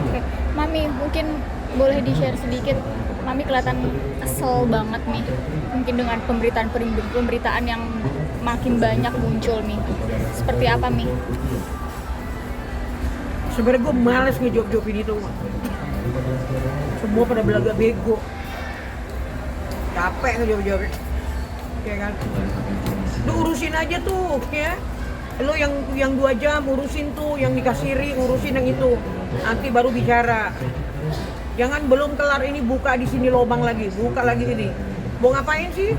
Oke, Mami mungkin boleh di-share sedikit. Mami kelihatan kesel banget nih, mungkin dengan pemberitaan yang makin banyak muncul nih. Seperti apa Mi? Sebenarnya gue males ngejawab-jawabin itu. Semua pada belaga bego. Capek ngejawab-jawabin. Ya kan? Lu urusin aja tuh, ya. Lu yang 2 jam urusin tuh, yang dikasiri urusin yang itu. Nanti baru bicara. Jangan belum kelar ini buka di sini lobang lagi, buka lagi ini. Mau ngapain sih?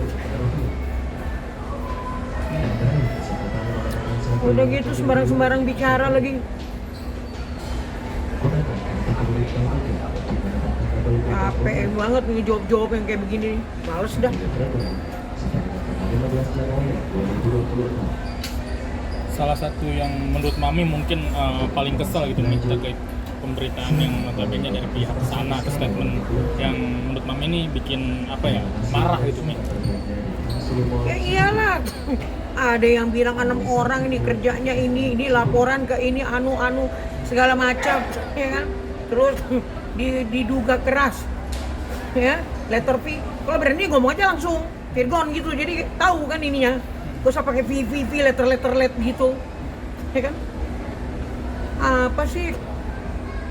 Udah gitu sembarang-sembarang bicara lagi. Capek banget ngejawab-jawab yang kayak begini. Males dah. Salah satu yang menurut Mami mungkin paling kesel gitu nih terkait pemberitaan yang notabene dari pihak sana atau statement yang menurut Mami ini bikin apa ya, marah gitu nih. Ya iyalah. Ada yang bilang 6 orang ini kerjanya ini laporan ke ini anu segala macam, ya kan? Terus diduga keras. Ya, letter V. Kalau berani ngomong aja langsung Virgon gitu. Jadi tahu kan ininya. Gak usah pakai V letter gitu. Ya kan? Apa sih?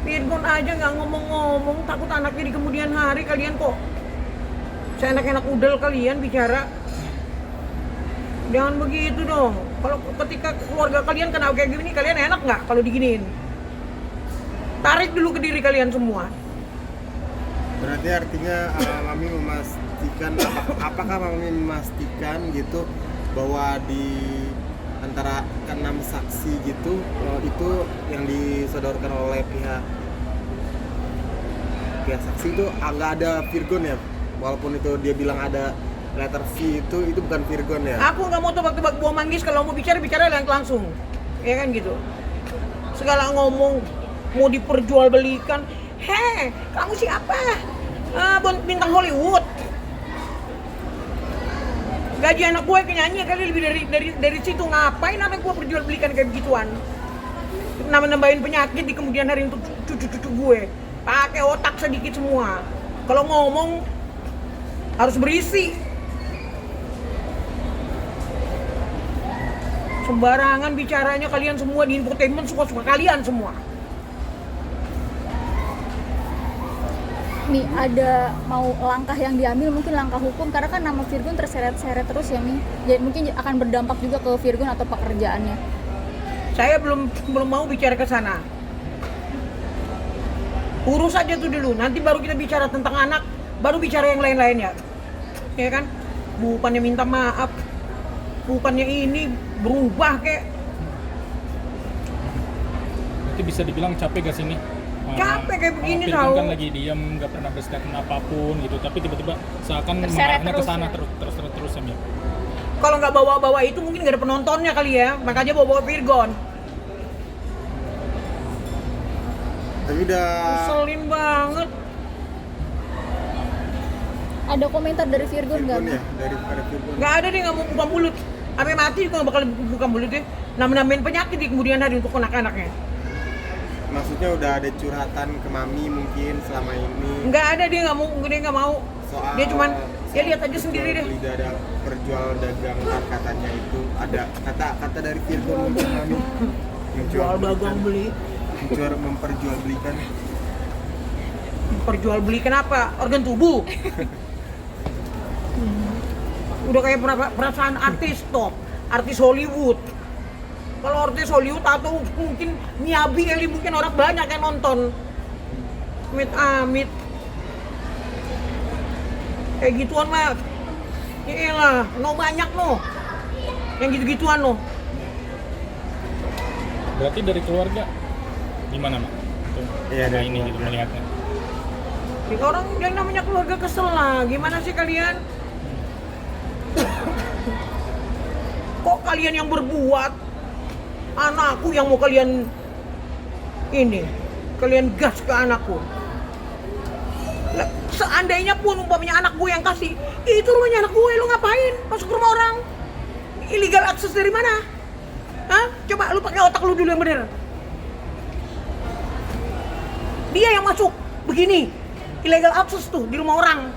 Virgon aja nggak ngomong-ngomong, takut anaknya di kemudian hari. Kalian kok seenak-enak udel kalian bicara. Jangan begitu dong. Kalau ketika keluarga kalian kena kayak gini, kalian enak nggak kalau diginiin? Tarik dulu ke diri kalian semua. Berarti artinya Mami memastikan apakah Mami memastikan gitu bahwa di antara 6 saksi gitu itu yang disodorkan oleh pihak saksi itu nggak ada Virgon ya, walaupun itu dia bilang ada letter V itu bukan Virgon ya. Aku nggak mau tebak-tebak buah manggis. Kalau mau bicara langsung, ya kan gitu. Segala ngomong mau diperjualbelikan. Heh, kamu siapa? Bintang Hollywood. Gaji anak gue ke nyanyi kali lebih dari situ. Ngapain anak gue perjualbelikan kayak begituan? Nambahin penyakit di kemudian hari untuk cucu-cucu gue. Pakai otak sedikit semua. Kalau ngomong harus berisi. Sembarangan bicaranya kalian semua di infotainment, suka-suka kalian semua. Mi, ada mau langkah yang diambil, mungkin langkah hukum, karena kan nama Virgon terseret-seret terus ya Mi. Jadi mungkin akan berdampak juga ke Virgon atau pekerjaannya. Saya belum mau bicara ke sana. Urus aja tuh dulu, nanti baru kita bicara tentang anak, baru bicara yang lain-lainnya. Ya kan? Bukannya minta maaf, bukannya ini berubah kek. Berarti bisa dibilang capek gak sih nih? Capek kayak begini Virgon tau. kan lagi diam, nggak pernah berstatement apapun gitu, tapi tiba-tiba seakan Terseret mengarahnya ke terus sana ya? terus ya. Kalau nggak bawa-bawa itu mungkin nggak ada penontonnya kali ya, makanya bawa-bawa Virgon. Tapi udah Keselin banget. Ada komentar dari Virgon nggak? Virgon ya, dari Virgon. Nggak ada deh, nggak mau buka mulut. Sampai mati juga nggak bakal buka mulut deh. Namain penyakit di kemudian hari untuk anak-anaknya. Maksudnya udah ada curhatan ke Mami mungkin selama ini. Nggak ada, dia nggak mau. Soal Dia cuman ya lihat aja sendiri deh. Ada perjual dagang katanya itu ada kata dari Virgon untuk Mami. Jual dagang beli. Memperjualbelikan. Perjualbelikan apa? Organ tubuh. Udah kayak perasaan artis top, artis Hollywood. Kalau artis Hollywood atau mungkin Miyabi kali, mungkin orang banyak yang nonton. Amit. Kayak gituan mah. Iyalah, no banyak no. Yang gitu-gituan no. Berarti dari keluarga gimana Mak? Iya, dari ini gitu melihatnya. Ya, orang yang namanya keluarga kesel lah. Gimana sih kalian? Kok kalian yang berbuat? Anakku yang mau kalian gas ke anakku. Lah, seandainya pun umpamanya anak gue yang kasih, itu rumahnya anak gue, lu ngapain masuk rumah orang? Illegal akses dari mana? Hah? Coba lu pakai otak lu dulu yang bener. Dia yang masuk begini, illegal access tuh di rumah orang.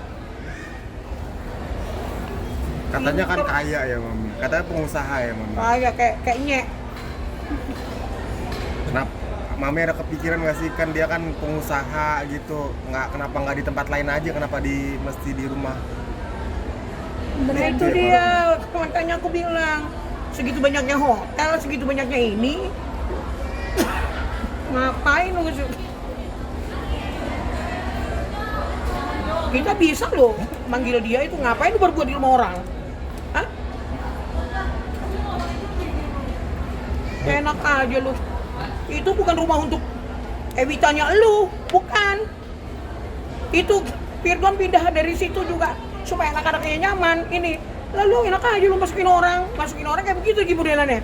Katanya kan kaya ya mami, katanya pengusaha ya mami. Kayak nyek. Kenapa? Mami ada kepikiran nggak sih, kan dia kan pengusaha gitu, kenapa nggak di tempat lain aja, kenapa mesti di rumah? Nah itu dia, makanya aku bilang segitu banyaknya hotel, segitu banyaknya ini, ngapain lu? Kita bisa loh manggil dia itu, ngapain lu berbuat di rumah orang? Hah? Enak aja lu. Itu bukan rumah untuk Evitanya lu, bukan. Itu Virgon pindah dari situ juga supaya anak-anaknya nyaman. Ini lalu enak aja lu masukin orang kayak begitu lagi modelannya.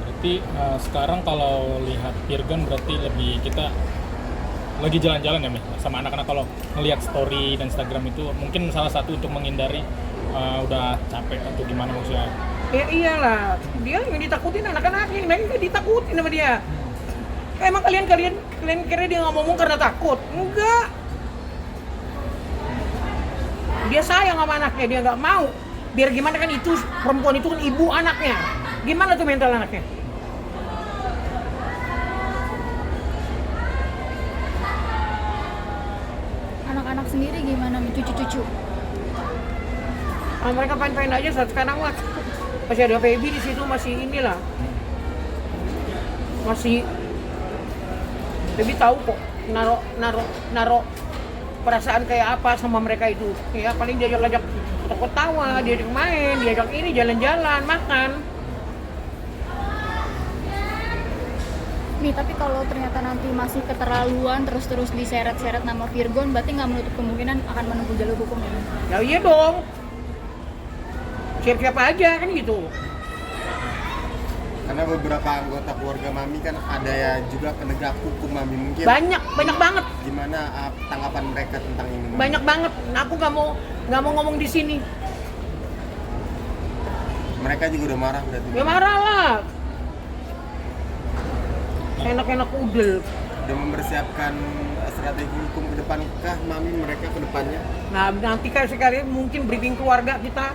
Berarti sekarang kalau lihat Virgon berarti lebih kita lagi jalan-jalan ya Mi sama anak-anak. Kalau ngelihat story dan Instagram itu mungkin salah satu untuk menghindari udah capek atau gimana maksudnya. Ya iyalah, dia yang ditakutin anak-anaknya, nah ini ditakutin sama dia. Emang kalian kira dia nggak ngomong karena takut? Enggak. Dia sayang sama anaknya, dia nggak mau. Biar gimana kan itu perempuan itu kan ibu anaknya. Gimana tuh mental anaknya? Anak-anak sendiri gimana Mi? Cucu-cucu? Mereka fine-fine aja saat sekarang lah. Masih ada baby di situ, masih inilah. Masih baby tahu kok naro perasaan kayak apa sama mereka itu. Ya paling diajak-ajak ketawa, diajak main, diajak ini jalan-jalan, makan. Mi, tapi kalau ternyata nanti masih keterlaluan terus-terus diseret-seret nama Virgon, berarti nggak menutup kemungkinan akan menempuh jalur hukum ya? Mi? Ya iya dong. Siap-siap aja kan gitu. Karena beberapa anggota keluarga mami kan ada ya juga penegak hukum mami, mungkin Banyak banget. gimana tanggapan mereka tentang ini mami? Banyak banget. Aku nggak mau ngomong di sini. Mereka juga udah marah berarti. Ya marah lah. Enak-enak udel. Udah mempersiapkan strategi hukum ke depan kah mami mereka ke depannya? Nah nanti kan sekali mungkin briefing keluarga kita.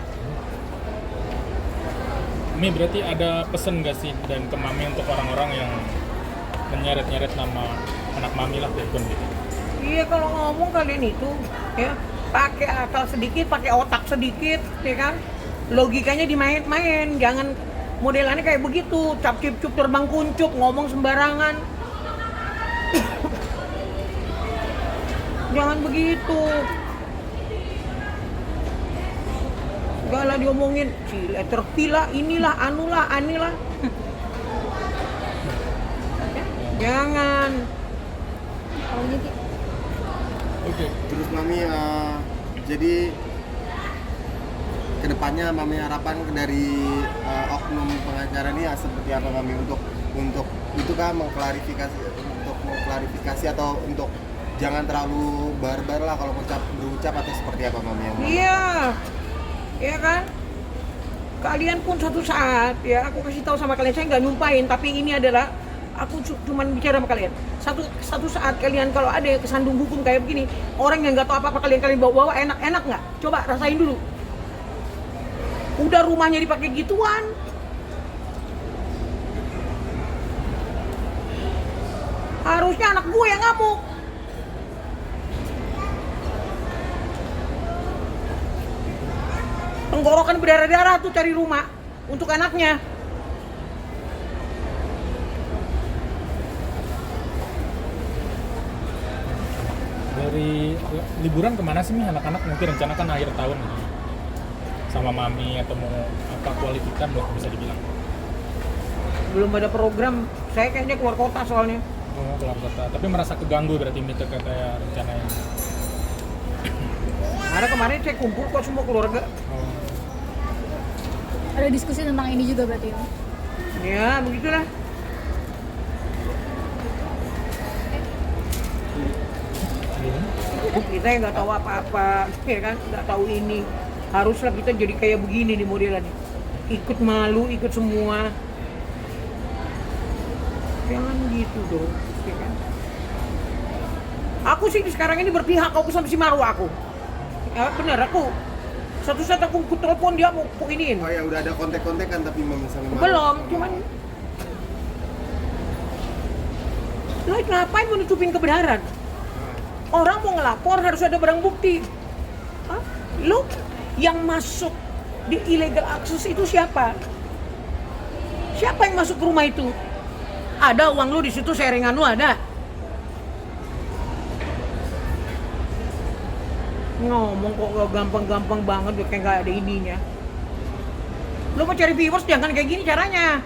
Mi, berarti ada pesen nggak sih dan ke Mami untuk orang-orang yang menyeret-nyeret nama anak Mami lah Virgon gitu? Iya kalau ngomong kalian itu ya pakai akal sedikit, pakai otak sedikit, ya kan? Logikanya dimain-main, jangan modelannya kayak begitu, cap-cip-cup terbang kuncup, ngomong sembarangan. Jangan begitu. Segala diomongin, si letter P lah, inilah, anulah, anilah. Jangan. Kalau gitu, Oke. Terus mami jadi kedepannya mami harapan dari oknum pengacara ini seperti apa mami untuk itu kan mengklarifikasi atau untuk jangan terlalu barbar lah kalau berucap atau seperti apa mami yang Iya. Ya kan? Kalian pun suatu saat ya aku kasih tahu sama kalian, saya nggak nyumpain, tapi ini adalah aku cuman bicara sama kalian. Satu saat kalian kalau ada kesandung hukum kayak begini, orang yang nggak tahu apa-apa kalian bawa enak nggak? Coba rasain dulu. Udah rumahnya dipakai gituan. Harusnya anak gue yang ngamuk. Tenggorokan berdarah-darah tuh cari rumah untuk anaknya. Dari liburan kemana sih Mi anak-anak? Mungkin rencana kan akhir tahun sama Mami atau mau apa kualifikan lah bisa dibilang. Belum ada program, saya kayaknya keluar kota soalnya. Oh, keluar kota. Tapi merasa keganggu berarti Mi kayak rencananya. Ada kemarin saya kumpul kok semua keluarga. Oh. ada diskusi tentang ini juga berarti ya? Ya begitulah. Kita yang nggak tahu apa-apa, ya kan, nggak tahu ini. Haruslah kita jadi kayak begini di modelannya. Ikut malu, ikut semua. Jangan gitu dong, ya kan. Aku sih sekarang ini berpihak aku sama si Marwa aku. Ya bener aku. Satu saat aku telepon dia mau iniin. Oh ya udah ada kontak-kontakan tapi mami sama Marwa. Belum, cuman lo ngapain mau nutupin kebenaran? Orang mau ngelapor harus ada barang bukti. Hah? Lo yang masuk di illegal access itu siapa? Siapa yang masuk ke rumah itu? Ada uang lu di situ, sharingan lu ada. Ngomong kok gak gampang-gampang banget, kayak gak ada ininya. Lu mau cari viewers jangan kayak gini caranya.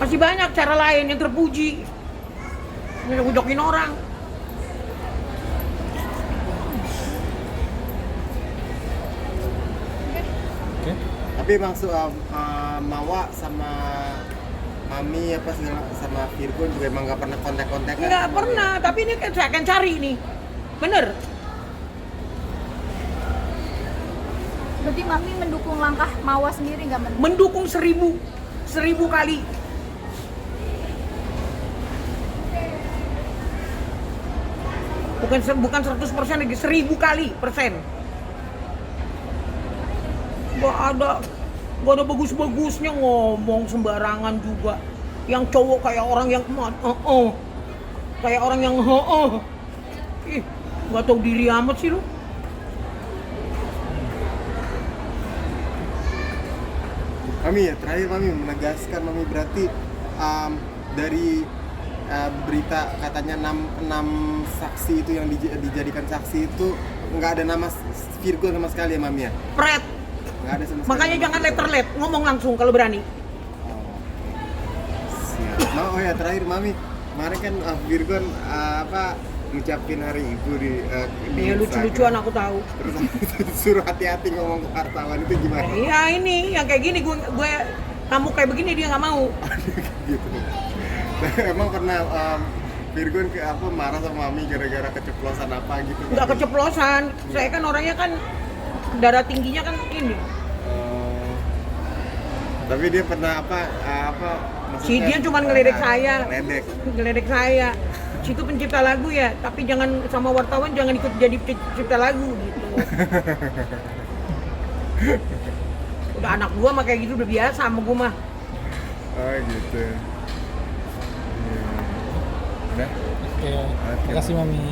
Masih banyak cara lain yang terpuji. Ngejokin orang. Oke. Tapi maksud Mawa sama Mami apa segala sama Virgon juga emang gak pernah kontak-kontakan? Nggak pernah, tapi ini kan saya akan cari nih. Bener. Berarti Mami mendukung langkah Mawa sendiri nggak men? Mendukung 1000 kali. Bukan 100% lagi, 1000 kali persen. Gak ada bagus-bagusnya ngomong sembarangan juga. Yang cowok kayak orang yang kayak orang yang ih, gak tau diri amat sih lu. Mami ya, terakhir Mami menegaskan Mami berarti dari berita katanya 6 saksi itu yang dijadikan saksi itu nggak ada nama Virgon sama sekali ya Mami ya? Pret. Nggak ada sama sekali. Makanya jangan letterlet, ngomong langsung kalau berani. Siap. Oh ya terakhir Mami, kemarin kan Virgon ngucapin hari ibu di Ya lucu-lucuan aku tahu. Terus suruh hati-hati ngomong ke wartawan itu gimana? Iya ini yang kayak gini gue kamu kayak begini dia nggak mau. Gitu. Emang pernah Virgon marah sama Mami gara-gara keceplosan apa gitu? Nggak keceplosan, saya kan orangnya kan darah tingginya kan ini. Tapi dia pernah Si dia cuma ngeledek saya. Ngeledek. Ngeledek saya. Situ pencipta lagu ya, tapi jangan sama wartawan jangan ikut jadi pencipta lagu gitu. Udah anak gua mah kayak gitu udah biasa sama gua mah. Oh gitu. Udah. Oke. Terima kasih Mami.